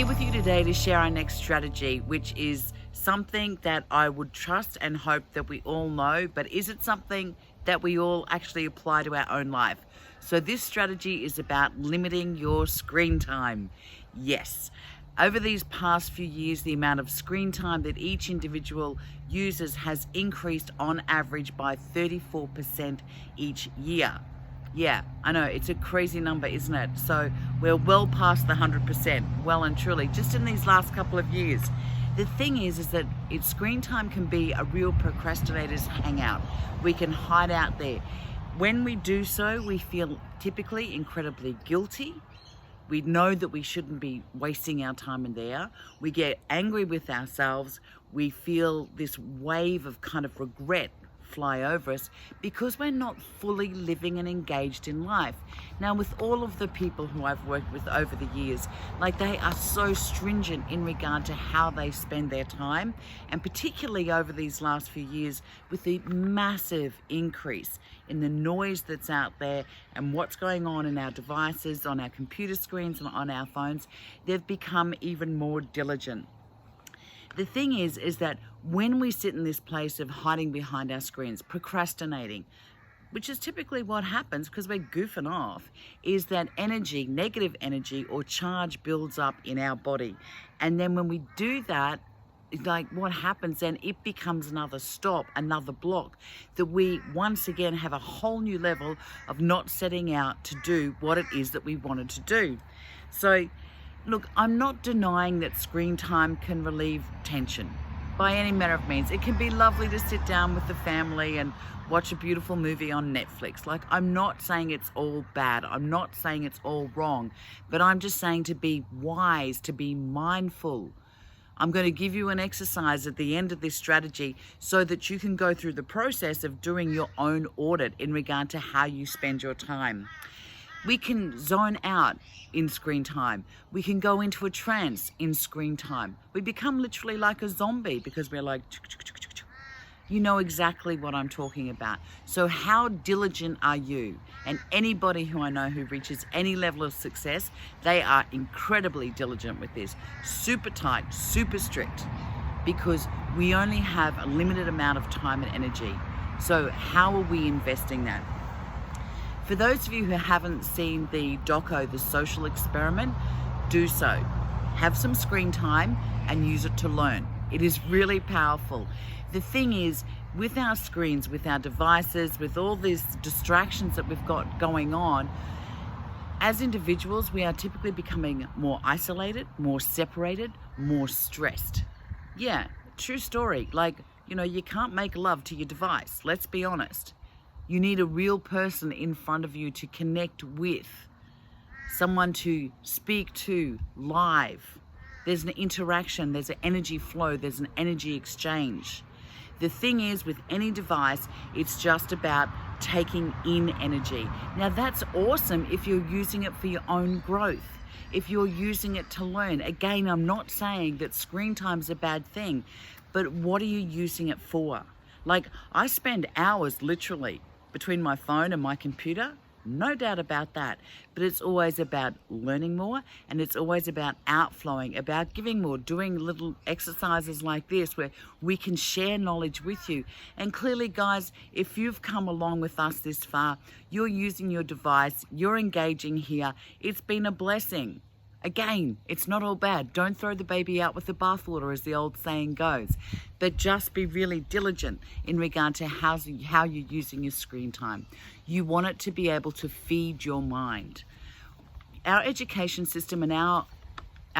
here with you today to share our next strategy, which is something that I would trust and hope that we all know, but is it something that we all actually apply to our own life? So this strategy is about limiting your screen time. Yes. Over these past few years, the amount of screen time that each individual uses has increased on average by 34% each year. Yeah, I know, it's a crazy number, isn't it? So we're well past the 100%, well and truly, just in these last couple of years. The thing is that screen time can be a real procrastinator's hangout. We can hide out there. When we do so, we feel typically incredibly guilty. We know that we shouldn't be wasting our time in there. We get angry with ourselves. We feel this wave of kind of regret fly over us because we're not fully living and engaged in life. Now, with all of the people who I've worked with over the years, like, they are so stringent in regard to how they spend their time, and particularly over these last few years with the massive increase in the noise that's out there and what's going on in our devices, on our computer screens and on our phones, they've become even more diligent. The thing is that when we sit in this place of hiding behind our screens, procrastinating, which is typically what happens because we're goofing off, is that energy, negative energy or charge builds up in our body. And then when we do that, like, what happens then, it becomes another stop, another block, that we once again have a whole new level of not setting out to do what it is that we wanted to do. So look, I'm not denying that screen time can relieve tension by any manner of means. It can be lovely to sit down with the family and watch a beautiful movie on Netflix. Like, I'm not saying it's all bad. I'm not saying it's all wrong, but I'm just saying to be wise, to be mindful. I'm going to give you an exercise at the end of this strategy so that you can go through the process of doing your own audit in regard to how you spend your time. We can zone out in screen time. We can go into a trance in screen time. We become literally like a zombie because we're like, you know exactly what I'm talking about. So how diligent are you? And anybody who I know who reaches any level of success, they are incredibly diligent with this. Super tight, super strict, because we only have a limited amount of time and energy. So how are we investing that? For those of you who haven't seen the doco, The Social Experiment, do so. Have some screen time and use it to learn. It is really powerful. The thing is, with our screens, with our devices, with all these distractions that we've got going on, as individuals, we are typically becoming more isolated, more separated, more stressed. Yeah, true story. Like, you know, you can't make love to your device. Let's be honest. You need a real person in front of you to connect with, someone to speak to live. There's an interaction, there's an energy flow, there's an energy exchange. The thing is, with any device, it's just about taking in energy. Now, that's awesome if you're using it for your own growth, if you're using it to learn. Again, I'm not saying that screen time is a bad thing, but what are you using it for? Like, I spend hours literally between my phone and my computer, no doubt about that. But it's always about learning more, and it's always about outflowing, about giving more, doing little exercises like this where we can share knowledge with you. And clearly, guys, if you've come along with us this far, you're using your device, you're engaging here, it's been a blessing. Again, it's not all bad. Don't throw the baby out with the bathwater, as the old saying goes. But just be really diligent in regard to how you're using your screen time. You want it to be able to feed your mind. Our education system and our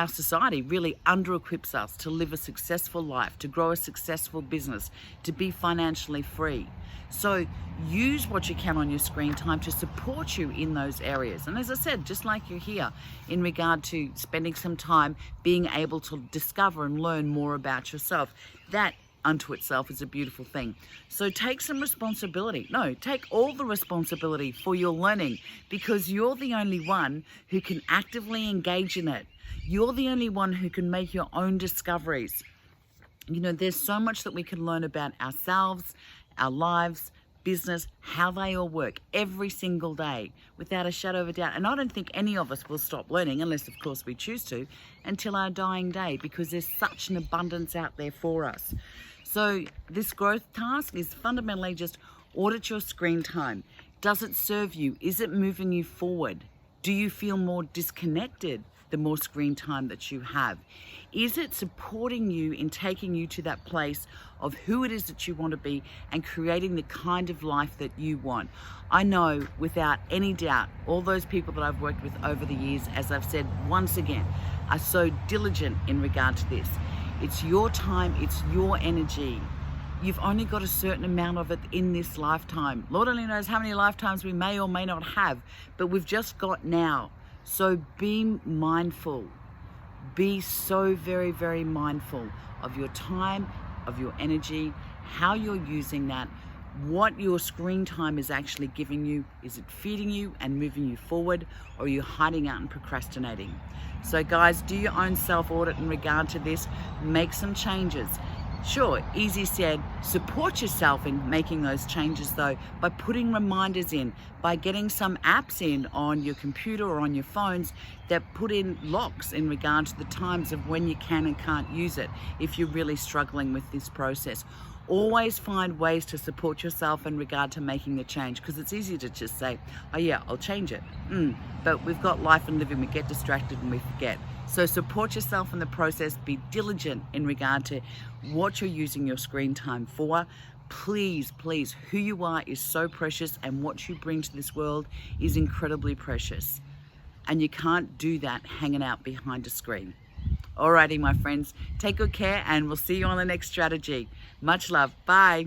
society really under-equips us to live a successful life, to grow a successful business, to be financially free. So use what you can on your screen time to support you in those areas. And as I said, just like you're here, in regard to spending some time being able to discover and learn more about yourself, that unto itself is a beautiful thing. So take some responsibility. No, take all the responsibility for your learning, because you're the only one who can actively engage in it. You're the only one who can make your own discoveries. You know, there's so much that we can learn about ourselves, our lives, business, how they all work every single day without a shadow of a doubt. And I don't think any of us will stop learning, unless of course we choose to, until our dying day, because there's such an abundance out there for us. So this growth task is fundamentally just audit your screen time. Does it serve you? Is it moving you forward? Do you feel more disconnected the more screen time that you have? Is it supporting you in taking you to that place of who it is that you want to be and creating the kind of life that you want? I know without any doubt, all those people that I've worked with over the years, as I've said once again, are so diligent in regard to this. It's your time, it's your energy. You've only got a certain amount of it in this lifetime. Lord only knows how many lifetimes we may or may not have, but we've just got now. So be mindful. Be so very, very mindful of your time, of your energy, how you're using that, what your screen time is actually giving you. Is it feeding you and moving you forward, or are you hiding out and procrastinating? So guys, do your own self-audit in regard to this. Make some changes. Sure, easy said. Support yourself in making those changes though, by putting reminders in, by getting some apps in on your computer or on your phones that put in locks in regard to the times of when you can and can't use it if you're really struggling with this process. Always find ways to support yourself in regard to making the change, because it's easy to just say, oh yeah, I'll change it. But we've got life and living, we get distracted and we forget. So support yourself in the process, be diligent in regard to what you're using your screen time for. Please, please, who you are is so precious, and what you bring to this world is incredibly precious. And you can't do that hanging out behind a screen. Alrighty, my friends, take good care, and we'll see you on the next strategy. Much love. Bye.